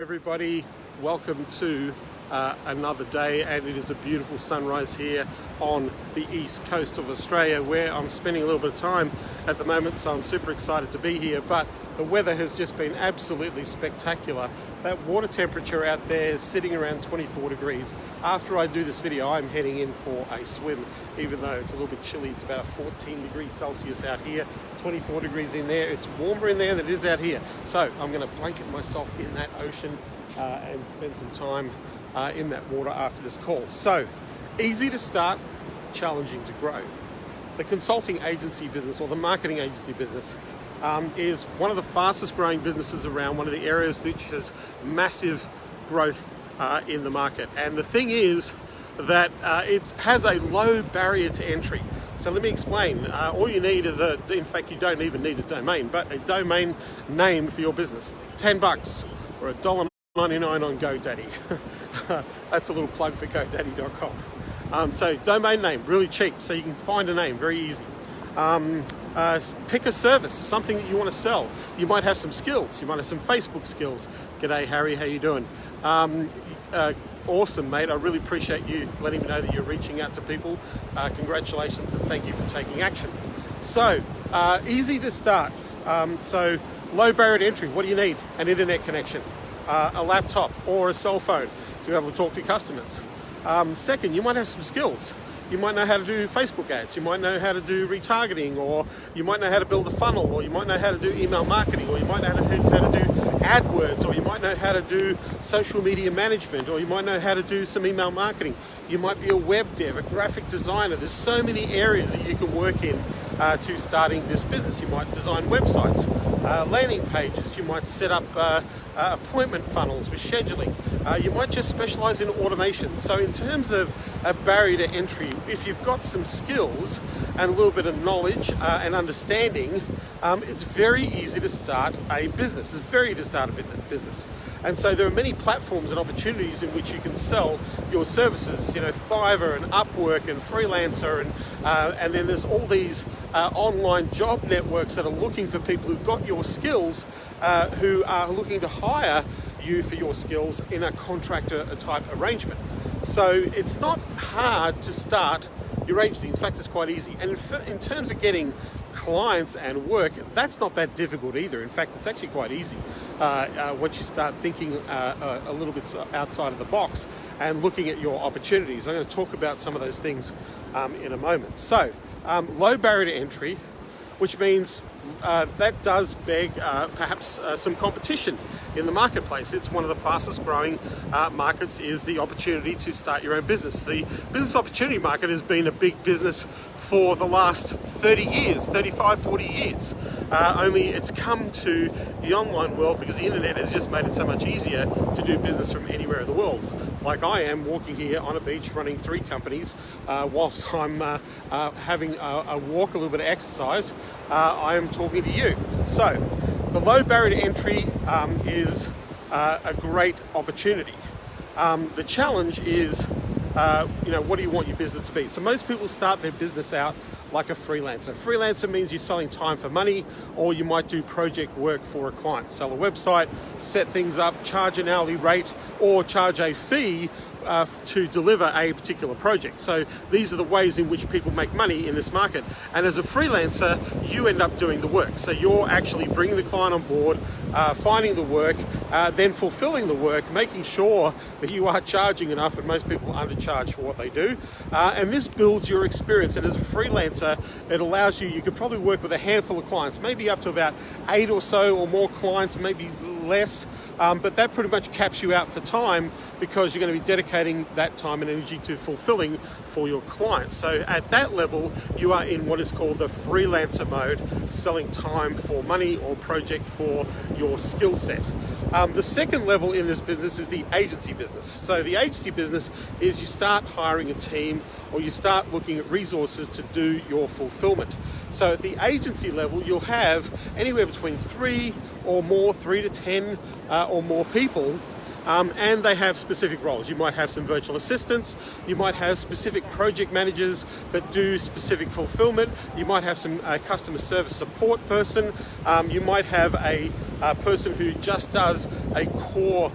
everybody, welcome to another day, and it is a beautiful sunrise here on the east coast of Australia, where I'm spending a little bit of time at the moment, so I'm super excited to be here. But the weather has just been absolutely spectacular. That water temperature out there is sitting around 24 degrees. After I do this video, I'm heading in for a swim, even though it's a little bit chilly. It's about 14 degrees Celsius out here, 24 degrees in there. It's warmer in there than it is out here. So I'm going to blanket myself in that ocean and spend some time in that water after this call. So, easy to start, challenging to grow. The consulting agency business, or the marketing agency business, is one of the fastest growing businesses around, one of the areas which has massive growth in the market. And the thing is that it has a low barrier to entry. So let me explain. All you need is in fact, you don't even need a domain, but a domain name for your business. $10 or $1.99 on GoDaddy. That's a little plug for GoDaddy.com. So domain name, really cheap, so you can find a name, very easy. Pick a service, something that you want to sell. You might have some skills. You might have some Facebook skills. G'day, Harry, how you doing? Awesome, mate. I really appreciate you letting me know that you're reaching out to people. Congratulations and thank you for taking action. So, easy to start. So, low barrier to entry. What do you need? An internet connection, a laptop or a cell phone to be able to talk to customers. Second, you might have some skills. You might know how to do Facebook ads, you might know how to do retargeting, or you might know how to build a funnel, or you might know how to do email marketing, or you might know how to do AdWords, or you might know how to do social media management, or you might know how to do some email marketing. You might be a web dev, a graphic designer. There's so many areas that you can work in to starting this business. You might design websites, landing pages, you might set up appointment funnels with scheduling. You might just specialize in automation. So in terms of a barrier to entry, if you've got some skills and a little bit of knowledge and understanding, it's very easy to start a business. It's very easy to start a business. And so there are many platforms and opportunities in which you can sell your services. You know, Fiverr and Upwork and Freelancer, and then there's all these online job networks that are looking for people who've got your skills, who are looking to hire you for your skills in a contractor type arrangement. So it's not hard to start your agency. In fact, it's quite easy. And in terms of getting clients and work, that's not that difficult either. In fact, it's actually quite easy once you start thinking a little bit outside of the box and looking at your opportunities. I'm going to talk about some of those things in a moment. So, low barrier to entry, which means that does beg perhaps some competition in the marketplace. It's one of the fastest growing markets, is the opportunity to start your own business. The business opportunity market has been a big business for the last 30 years, 35, 40 years. Only it's come to the online world because the internet has just made it so much easier to do business from anywhere in the world. Like I am walking here on a beach running 3 companies whilst I'm having a walk, a little bit of exercise. I am talking to you. So the low barrier to entry is a great opportunity. The challenge is, what do you want your business to be? So most people start their business out like a freelancer. Freelancer means you're selling time for money, or you might do project work for a client. Sell a website, set things up, charge an hourly rate, or charge a fee to deliver a particular project. So these are the ways in which people make money in this market. And as a freelancer, you end up doing the work. So you're actually bringing the client on board, finding the work, then fulfilling the work, making sure that you are charging enough, and most people undercharge for what they do. And this builds your experience. And as a freelancer, it allows you could probably work with a handful of clients, maybe up to about 8 or so or more clients, maybe less, but that pretty much caps you out for time, because you're going to be dedicating that time and energy to fulfilling for your clients. So at that level, you are in what is called the freelancer mode, selling time for money or project for your skill set. The second level in this business is the agency business. So the agency business is you start hiring a team, or you start looking at resources to do your fulfillment. So at the agency level, you'll have anywhere between 3 to 10 or more people, and they have specific roles. You might have some virtual assistants, you might have specific project managers that do specific fulfillment, you might have some customer service support person, you might have a a person who just does a core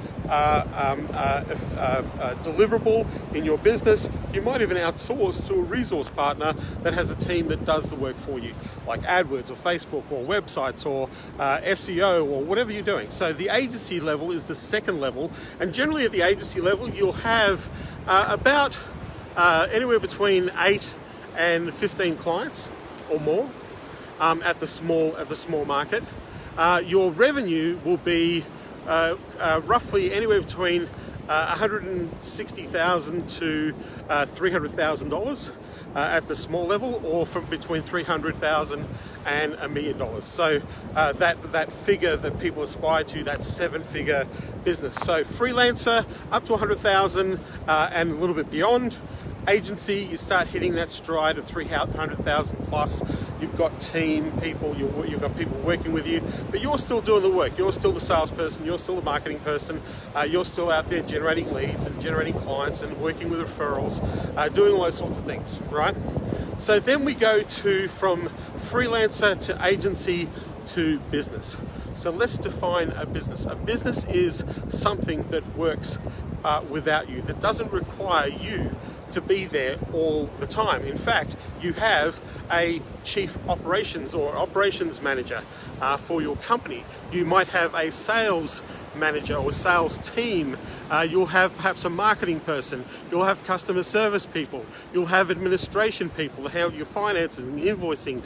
deliverable in your business. You might even outsource to a resource partner that has a team that does the work for you, like AdWords or Facebook or websites or SEO or whatever you're doing. So the agency level is the second level, and generally at the agency level you'll have about anywhere between 8 and 15 clients or more at the small market. Your revenue will be roughly anywhere between $160,000 to $300,000 at the small level, or from between $300,000 and $1 million. So that figure that people aspire to, that 7-figure business. So freelancer up to 100,000 and a little bit beyond. Agency, you start hitting that stride of 300,000 plus. You've got team people, you've got people working with you, but you're still doing the work. You're still the salesperson, you're still the marketing person, you're still out there generating leads and generating clients and working with referrals, doing all those sorts of things, right? So then we go from freelancer to agency to business. So let's define a business. A business is something that works without you, that doesn't require you to be there all the time. In fact, you have a chief operations or operations manager for your company. You might have a sales manager or sales team. You'll have perhaps a marketing person. You'll have customer service people. You'll have administration people to handle your finances and invoicing,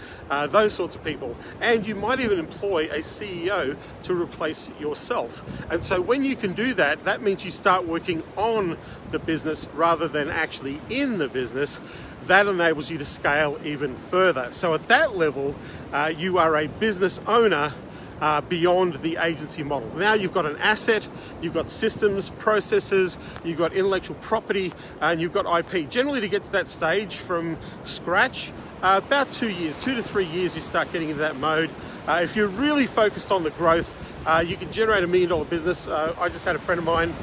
those sorts of people. And you might even employ a CEO to replace yourself. And so when you can do that, that means you start working on the business rather than actually in the business. That enables you to scale even further. So at that level, you are a business owner beyond the agency model. Now you've got an asset, you've got systems, processes, you've got intellectual property, and you've got IP. Generally, to get to that stage from scratch, about 2 years, 2 to 3 years, you start getting into that mode. If you're really focused on the growth, you can generate $1 million business. I just had a friend of mine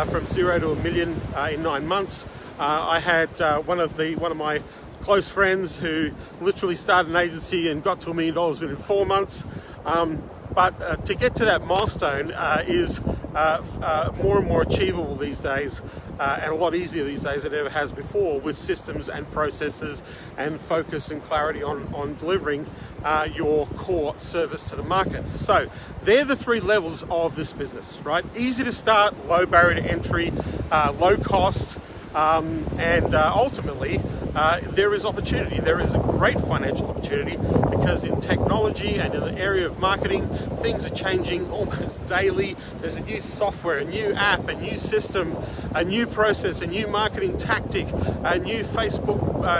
from 0 to $1 million in 9 months. I had one of my close friends who literally started an agency and got to $1 million within 4 months. But to get to that milestone is more and more achievable these days, and a lot easier these days than it ever has before, with systems and processes and focus and clarity on delivering your core service to the market. So they're the 3 levels of this business, right? Easy to start, low barrier to entry, low cost, and ultimately there is opportunity. There is a great financial opportunity, because in technology and in the area of marketing, things are changing almost daily. There's a new software, a new app, a new system, a new process, a new marketing tactic, a new Facebook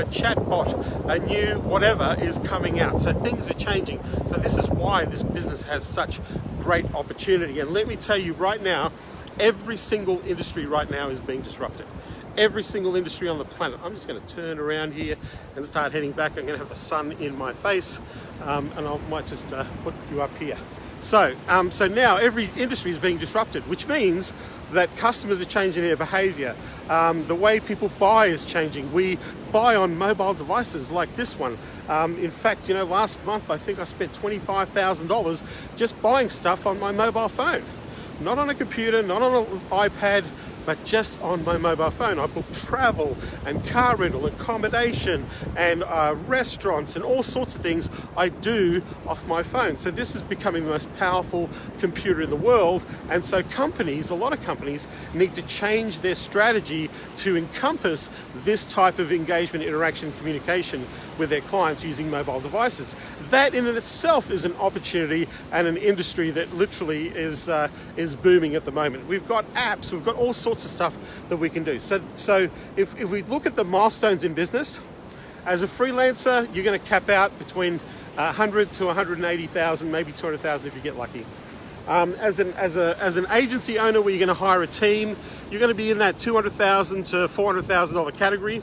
chatbot, a new whatever is coming out. So things are changing. So this is why this business has such great opportunity. And let me tell you right now, every single industry right now is being disrupted. Every single industry on the planet. I'm just going to turn around here and start heading back. I'm going to have the sun in my face, and I might just put you up here. So now every industry is being disrupted, which means that customers are changing their behavior. The way people buy is changing. We buy on mobile devices like this one. In fact, last month I think I spent $25,000 just buying stuff on my mobile phone. Not on a computer, not on an iPad, but just on my mobile phone. I book travel and car rental, accommodation, and restaurants, and all sorts of things I do off my phone. So this is becoming the most powerful computer in the world. And so a lot of companies need to change their strategy to encompass this type of engagement, interaction, communication with their clients using mobile devices. That in itself is an opportunity and an industry that literally is booming at the moment. We've got apps, we've got all sorts of stuff that we can do. So if we look at the milestones in business, as a freelancer, you're going to cap out between 100 to 180,000, maybe 200,000 if you get lucky. As an agency owner, where you're going to hire a team, you're going to be in that $200,000 to $400,000 category.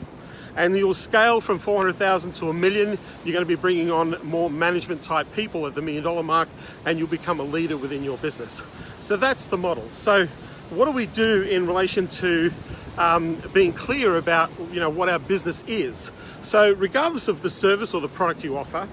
And you'll scale from 400,000 to $1 million. You're going to be bringing on more management type people at the $1 million mark, and you'll become a leader within your business. So that's the model. So what do we do in relation to being clear about what our business is? So regardless of the service or the product you offer,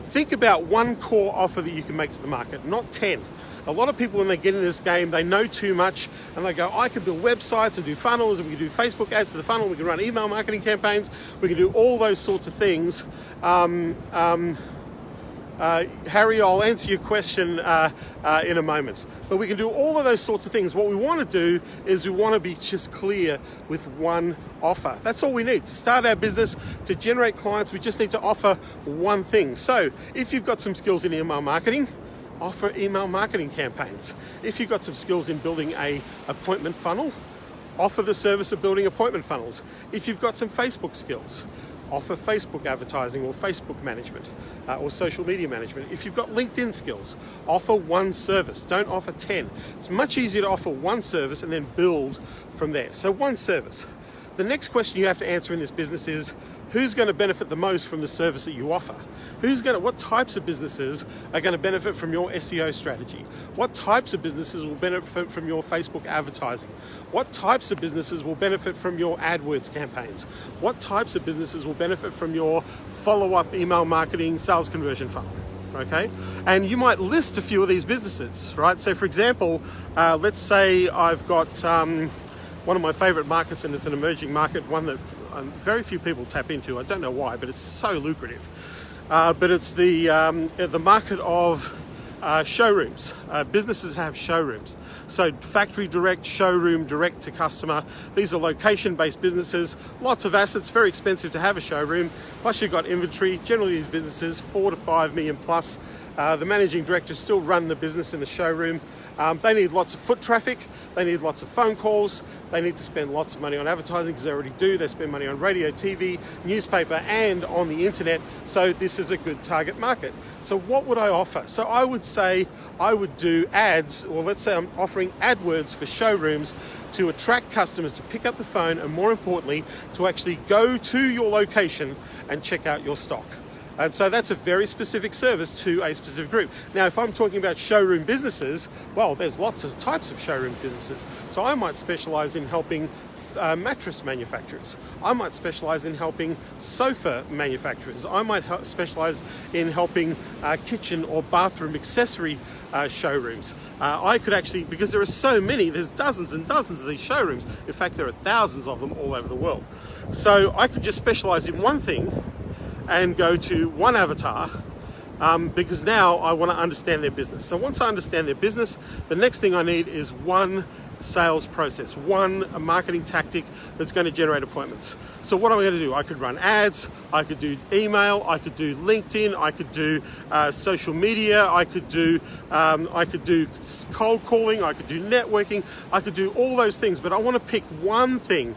think about one core offer that you can make to the market, not 10. A lot of people, when they get in this game, they know too much and they go, I can build websites and do funnels, and we can do Facebook ads to the funnel, we can run email marketing campaigns, we can do all those sorts of things. Harry, I'll answer your question in a moment. But we can do all of those sorts of things. What we want to do is we want to be just clear with one offer. That's all we need. To start our business, to generate clients, we just need to offer one thing. So if you've got some skills in email marketing, offer email marketing campaigns. If you've got some skills in building an appointment funnel, offer the service of building appointment funnels. If you've got some Facebook skills, offer Facebook advertising or Facebook management or social media management. If you've got LinkedIn skills, offer one service. Don't offer 10. It's much easier to offer one service and then build from there. So one service. The next question you have to answer in this business is, who's going to benefit the most from the service that you offer? What types of businesses are going to benefit from your SEO strategy? What types of businesses will benefit from your Facebook advertising? What types of businesses will benefit from your AdWords campaigns? What types of businesses will benefit from your follow-up email marketing sales conversion funnel? Okay, and you might list a few of these businesses, right? So for example, let's say I've got one of my favorite markets, and it's an emerging market, one that very few people tap into. I don't know why, but it's so lucrative. But it's the market of showrooms, businesses that have showrooms. So factory direct, showroom direct to customer. These are location-based businesses, lots of assets, very expensive to have a showroom. Plus you've got inventory. Generally these businesses, 4 to 5 million plus. The managing directors still run the business in the showroom. They need lots of foot traffic, they need lots of phone calls, they need to spend lots of money on advertising, because they already do. They spend money on radio, TV, newspaper, and on the internet. So this is a good target market. So what would I offer? So I would say I would do ads, or let's say I'm offering AdWords for showrooms to attract customers to pick up the phone, and more importantly, to actually go to your location and check out your stock. And so that's a very specific service to a specific group. Now, if I'm talking about showroom businesses, well, there's lots of types of showroom businesses. So I might specialize in helping mattress manufacturers. I might specialize in helping sofa manufacturers. I might specialize in helping kitchen or bathroom accessory showrooms. I could actually, because there are so many, there's dozens and dozens of these showrooms. In fact, there are thousands of them all over the world. So I could just specialize in one thing and go to one avatar, because now I want to understand their business. So once I understand their business, the next thing I need is one sales process, one marketing tactic that's going to generate appointments. So what am I going to do? I could run ads, I could do email, I could do LinkedIn, I could do social media, I could do cold calling, I could do networking, I could do all those things, but I want to pick one thing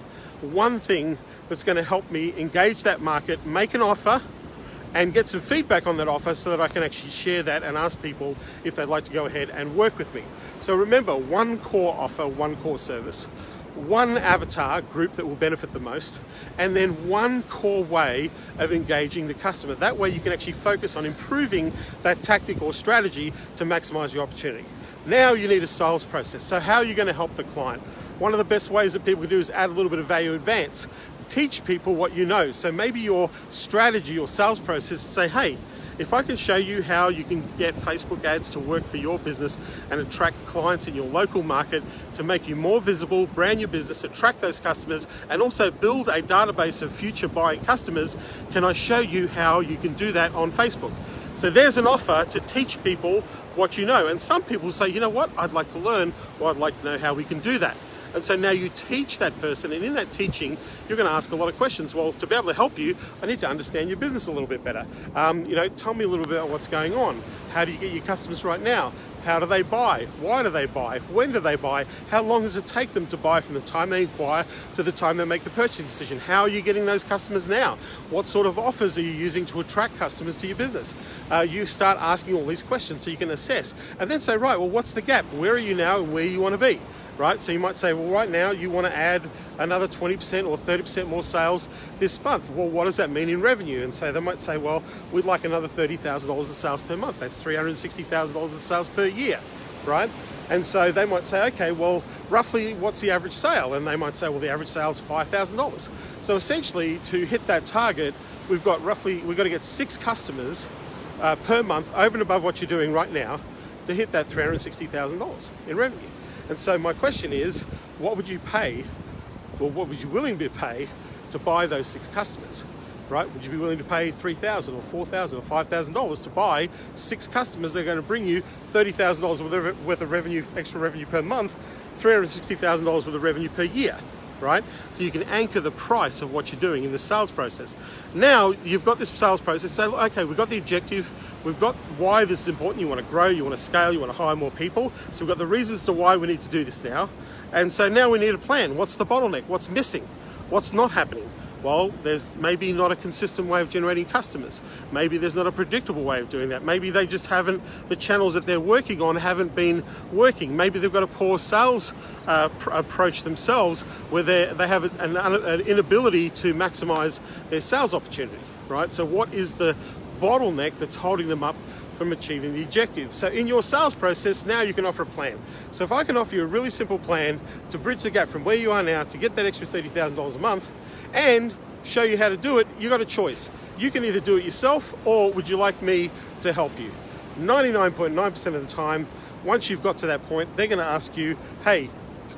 that's going to help me engage that market, make an offer, and get some feedback on that offer so that I can actually share that and ask people if they'd like to go ahead and work with me. So remember, one core offer, one core service, one avatar group that will benefit the most, and then one core way of engaging the customer. That way you can actually focus on improving that tactic or strategy to maximize your opportunity. Now you need a sales process. So how are you going to help the client? One of the best ways that people can do is add a little bit of value advance. Teach people what you know. So maybe your strategy or sales process is say, hey, if I can show you how you can get Facebook ads to work for your business and attract clients in your local market to make you more visible, brand your business, attract those customers, and also build a database of future buying customers, can I show you how you can do that on Facebook? So there's an offer to teach people what you know. And some people say, you know what, I'd like to learn, or I'd like to know how we can do that. And so now you teach that person, and in that teaching, you're going to ask a lot of questions. Well, to be able to help you, I need to understand your business a little bit better. Tell me a little bit about what's going on. How do you get your customers right now? How do they buy? Why do they buy? When do they buy? How long does it take them to buy from the time they inquire to the time they make the purchasing decision? How are you getting those customers now? What sort of offers are you using to attract customers to your business? You start asking all these questions so you can assess, and then say, right, well, what's the gap? Where are you now and where you want to be? Right? So you might say, well, right now you want to add another 20% or 30% more sales this month. Well, what does that mean in revenue? And so they might say, well, we'd like another $30,000 of sales per month. That's $360,000 of sales per year, right? And so they might say, okay, well, roughly what's the average sale? And they might say, well, the average sale is $5,000. So essentially, to hit that target, we've got to get 6 customers per month over and above what you're doing right now to hit that $360,000 in revenue. And so my question is, what would you pay, or what would you willing to pay to buy those 6 customers? Right? Would you be willing to pay $3,000 or $4,000 or $5,000 to buy 6 customers that are going to bring you $30,000 worth of revenue, extra revenue per month, $360,000 worth of revenue per year? Right? So you can anchor the price of what you're doing in the sales process. Now you've got this sales process, so okay, we've got the objective, we've got why this is important, you want to grow, you want to scale, you want to hire more people. So we've got the reasons to why we need to do this now. And so now we need a plan. What's the bottleneck? What's missing? What's not happening? Well, there's maybe not a consistent way of generating customers. Maybe there's not a predictable way of doing that. Maybe they just haven't, the channels that they're working on haven't been working. Maybe they've got a poor sales approach themselves, where they have an inability to maximize their sales opportunity, right? So what is the bottleneck that's holding them up from achieving the objective? So in your sales process, now you can offer a plan. So if I can offer you a really simple plan to bridge the gap from where you are now to get that extra $30,000 a month and show you how to do it, you got a choice. You can either do it yourself, or would you like me to help you? 99.9% of the time, once you've got to that point, they're going to ask you, hey,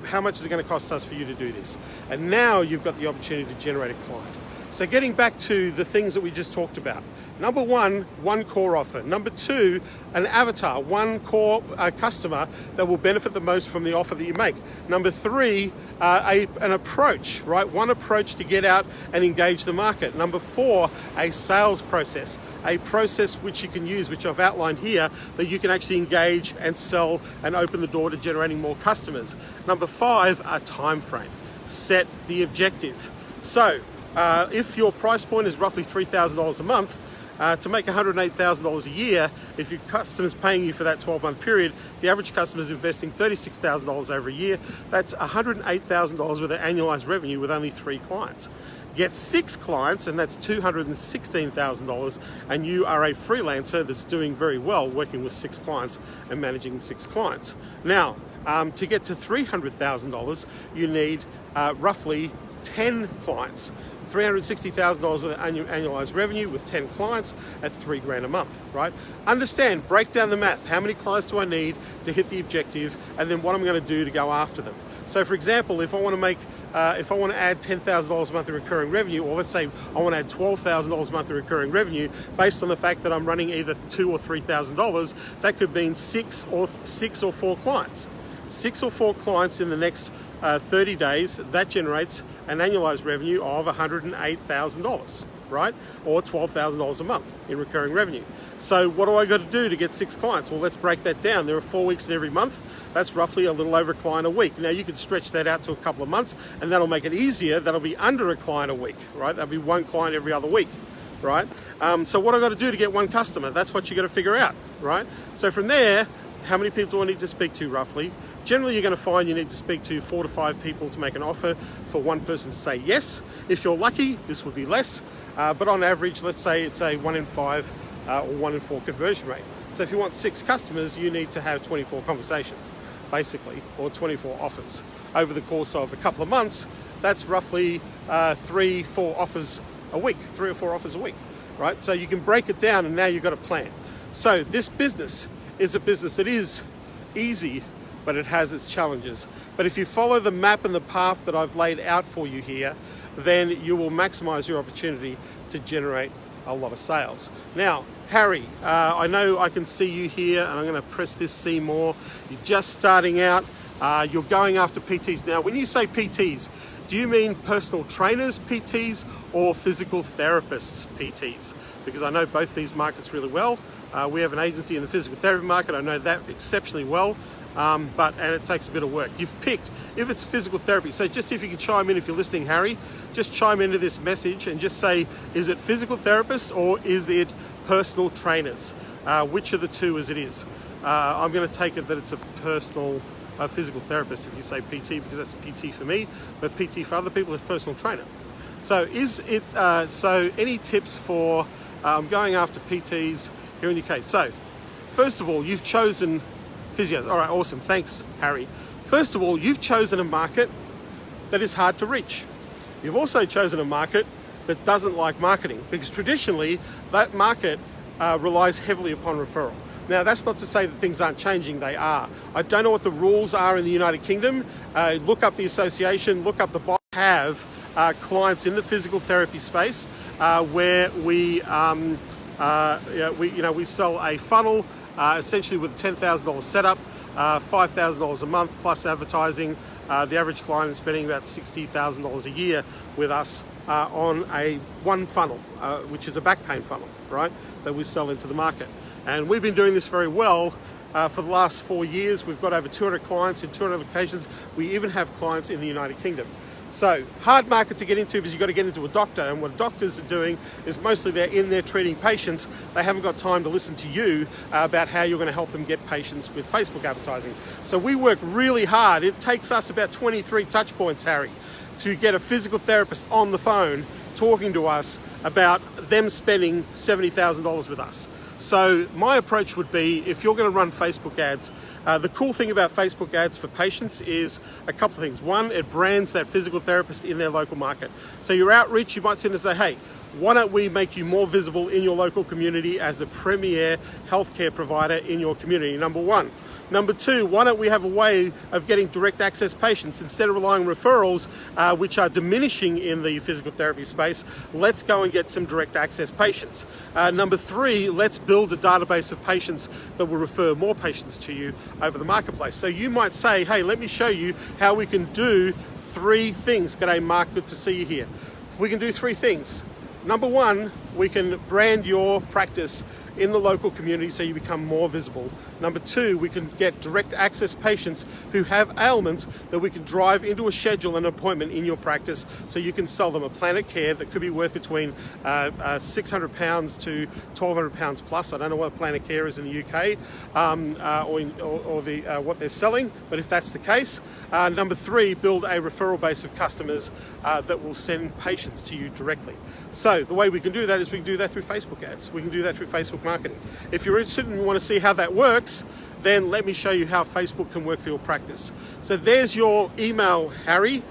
how much is it going to cost us for you to do this? And now you've got the opportunity to generate a client. So getting back to the things that we just talked about. Number one core offer. Number 2, an avatar, one core customer that will benefit the most from the offer that you make. Number 3, an approach, right? One approach to get out and engage the market. Number 4, a sales process, a process which you can use, which I've outlined here, that you can actually engage and sell and open the door to generating more customers. Number 5, a time frame. Set the objective. So, if your price point is roughly $3,000 a month, to make $108,000 a year, if your customer's paying you for that 12-month period, the average customer is investing $36,000 over a year. That's $108,000 worth of annualized revenue with only 3 clients. Get 6 clients, and that's $216,000, and you are a freelancer that's doing very well working with 6 clients and managing 6 clients. Now, to get to $300,000, you need roughly 10 clients. $360,000 worth of annualized revenue with 10 clients at $3,000 a month, right? Understand, break down the math. How many clients do I need to hit the objective? And then what I'm going to do to go after them. So for example, if I want to add $10,000 a month in recurring revenue, or let's say I want to add $12,000 a month in recurring revenue, based on the fact that I'm running either $2,000 or $3,000, that could mean 6 or 4 clients. 6 or 4 clients in the next 30 days, that generates an annualized revenue of $108,000, right? Or $12,000 a month in recurring revenue. So what do I got to do to get 6 clients? Well, let's break that down. There are 4 weeks in every month. That's roughly a little over a client a week. Now you could stretch that out to a couple of months, and that'll make it easier. That'll be under a client a week, right? That'll be 1 client every other week, right? So what I got to do to get 1 customer? That's what you got to figure out, right? So from there, how many people do I need to speak to roughly? Generally, you're going to find you need to speak to 4 to 5 people to make an offer for 1 person to say yes. If you're lucky, this would be less, but on average, let's say it's a 1 in 5 or 1 in 4 conversion rate. So if you want 6 customers, you need to have 24 conversations, basically, or 24 offers. Over the course of a couple of months, that's roughly 3 or 4 offers a week, right? So you can break it down, and now you've got a plan. So this business is a business that is easy, but it has its challenges. But if you follow the map and the path that I've laid out for you here, then you will maximize your opportunity to generate a lot of sales. Now, Harry, I know I can see you here, and I'm going to press this see more. You're just starting out. You're going after PTs. Now, when you say PTs, do you mean personal trainers PTs or physical therapists PTs? Because I know both these markets really well. We have an agency in the physical therapy market. I know that exceptionally well. And it takes a bit of work. You've picked, if it's physical therapy, so just if you can chime in if you're listening, Harry, just chime into this message and just say, is it physical therapists or is it personal trainers? Which of the two as it is? I'm going to take it that it's a personal physical therapist if you say PT, because that's PT for me, but PT for other people is personal trainer. So is it, so any tips for going after PTs here in the UK? So first of all, you've chosen physios. All right, awesome. Thanks, Harry. First of all, you've chosen a market that is hard to reach. You've also chosen a market that doesn't like marketing, because traditionally that market relies heavily upon referral. Now, that's not to say that things aren't changing, they are. I don't know what the rules are in the United Kingdom. Look up the association, look up the body. Have clients in the physical therapy space where we sell a funnel essentially with a $10,000 setup, $5,000 a month plus advertising. The average client is spending about $60,000 a year with us on one funnel, which is a back pain funnel, right, that we sell into the market. And we've been doing this very well for the last 4 years. We've got over 200 clients in 200 locations. We even have clients in the United Kingdom. So, hard market to get into because you've got to get into a doctor, and what doctors are doing is mostly they're in there treating patients. They haven't got time to listen to you about how you're going to help them get patients with Facebook advertising. So we work really hard. It takes us about 23 touch points, Harry, to get a physical therapist on the phone talking to us about them spending $70,000 with us. So my approach would be, if you're going to run Facebook ads, the cool thing about Facebook ads for patients is a couple of things. One, it brands that physical therapist in their local market. So your outreach, you might sit and say, hey, why don't we make you more visible in your local community as a premier healthcare provider in your community, number one. Number two, why don't we have a way of getting direct access patients instead of relying on referrals, which are diminishing in the physical therapy space? Let's go and get some direct access patients. Number three, let's build a database of patients that will refer more patients to you over the marketplace. So you might say, hey, let me show you how we can do 3 things. G'day, Mark, good to see you here. We can do 3 things. Number one, we can brand your practice in the local community so you become more visible. Number two, we can get direct access patients who have ailments that we can drive into a schedule and appointment in your practice so you can sell them a plan of care that could be worth between £600 to £1,200 plus. I don't know what a plan of care is in the UK or what they're selling, but if that's the case. Number three, build a referral base of customers that will send patients to you directly. So the way we can do that is we can do that through Facebook ads. We can do that through Facebook marketing. If you're interested and you want to see how that works, then let me show you how Facebook can work for your practice. So there's your email, Harry.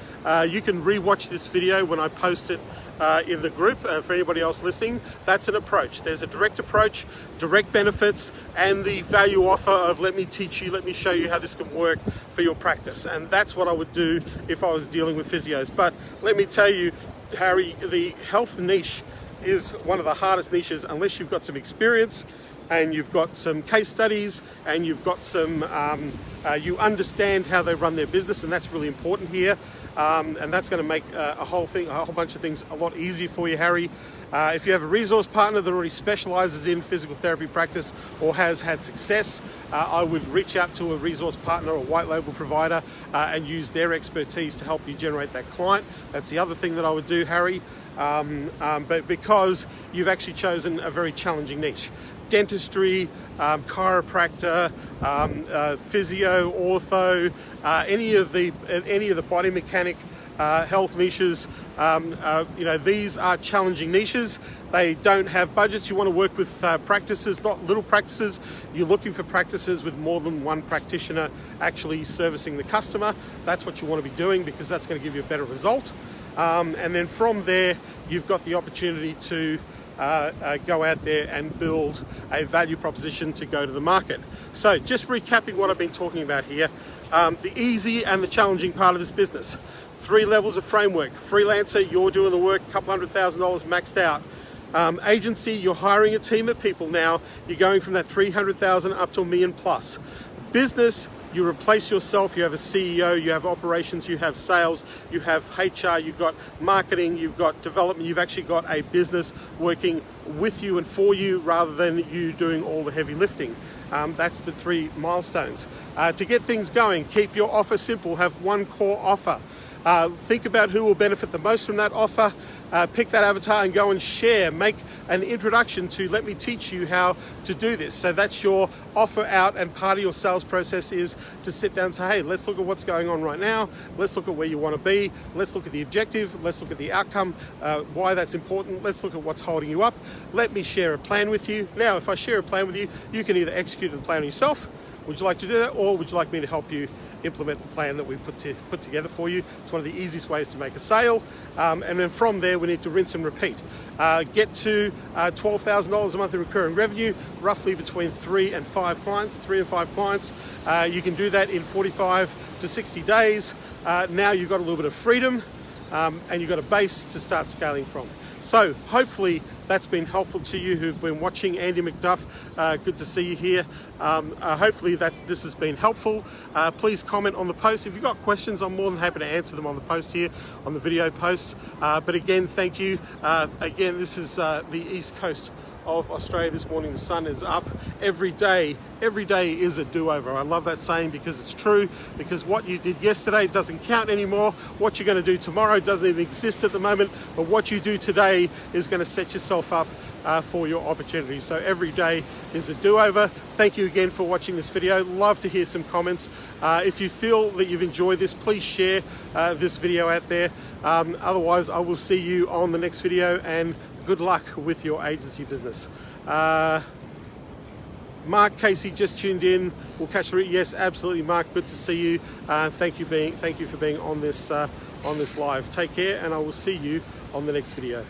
You can re-watch this video when I post it in the group for anybody else listening. That's an approach. There's a direct approach, direct benefits, and the value offer of let me teach you, let me show you how this can work for your practice. And that's what I would do if I was dealing with physios. But let me tell you, Harry, the health niche is one of the hardest niches unless you've got some experience and you've got some case studies and you've got some, you understand how they run their business, and that's really important here. And that's going to make a whole bunch of things a lot easier for you, Harry. If you have a resource partner that already specializes in physical therapy practice or has had success, I would reach out to a resource partner or white label provider and use their expertise to help you generate that client. That's the other thing that I would do, Harry. But because you've actually chosen a very challenging niche. Dentistry, chiropractor, physio, ortho, any of the body mechanic health niches, these are challenging niches. They don't have budgets. You want to work with practices, not little practices. You're looking for practices with more than one practitioner actually servicing the customer. That's what you want to be doing because that's going to give you a better result. And then from there, you've got the opportunity to go out there and build a value proposition to go to the market. So just recapping what I've been talking about here, the easy and the challenging part of this business. 3 levels of framework. Freelancer, you're doing the work, couple $100,000 maxed out. Agency, you're hiring a team of people now. You're going from that 300,000 up to $1 million plus. Business, you replace yourself, you have a CEO, you have operations, you have sales, you have HR, you've got marketing, you've got development, you've actually got a business working with you and for you rather than you doing all the heavy lifting. That's the 3 milestones. To get things going, keep your offer simple, have one core offer. Think about who will benefit the most from that offer. Pick that avatar and go and share. Make an introduction to let me teach you how to do this. So that's your offer out, and part of your sales process is to sit down and say, hey, let's look at what's going on right now. Let's look at where you want to be. Let's look at the objective. Let's look at the outcome, why that's important. Let's look at what's holding you up. Let me share a plan with you. Now, if I share a plan with you, you can either execute the plan yourself. Would you like to do that, or would you like me to help you implement the plan that we put together for you. It's one of the easiest ways to make a sale. And then from there, we need to rinse and repeat. Get to $12,000 a month in recurring revenue, roughly between 3 and 5 clients. You can do that in 45 to 60 days. Now you've got a little bit of freedom, and you've got a base to start scaling from. So hopefully that's been helpful to you who've been watching. Andy McDuff, good to see you here. Hopefully this has been helpful. Please comment on the post. If you've got questions, I'm more than happy to answer them on the post here, on the video posts. But again, thank you. Again, this is the East Coast of Australia this morning. The sun is up. Every day is a do-over. I love that saying because it's true, because what you did yesterday doesn't count anymore. What you're going to do tomorrow doesn't even exist at the moment, but what you do today is going to set yourself up for your opportunity. So every day is a do-over. Thank you again for watching this video. Love to hear some comments. If you feel that you've enjoyed this, please share this video out there. Otherwise, I will see you on the next video, and good luck with your agency business. Mark Casey just tuned in. We'll catch you. Yes, absolutely, Mark. Good to see you. Thank you for being on this live. Take care, and I will see you on the next video.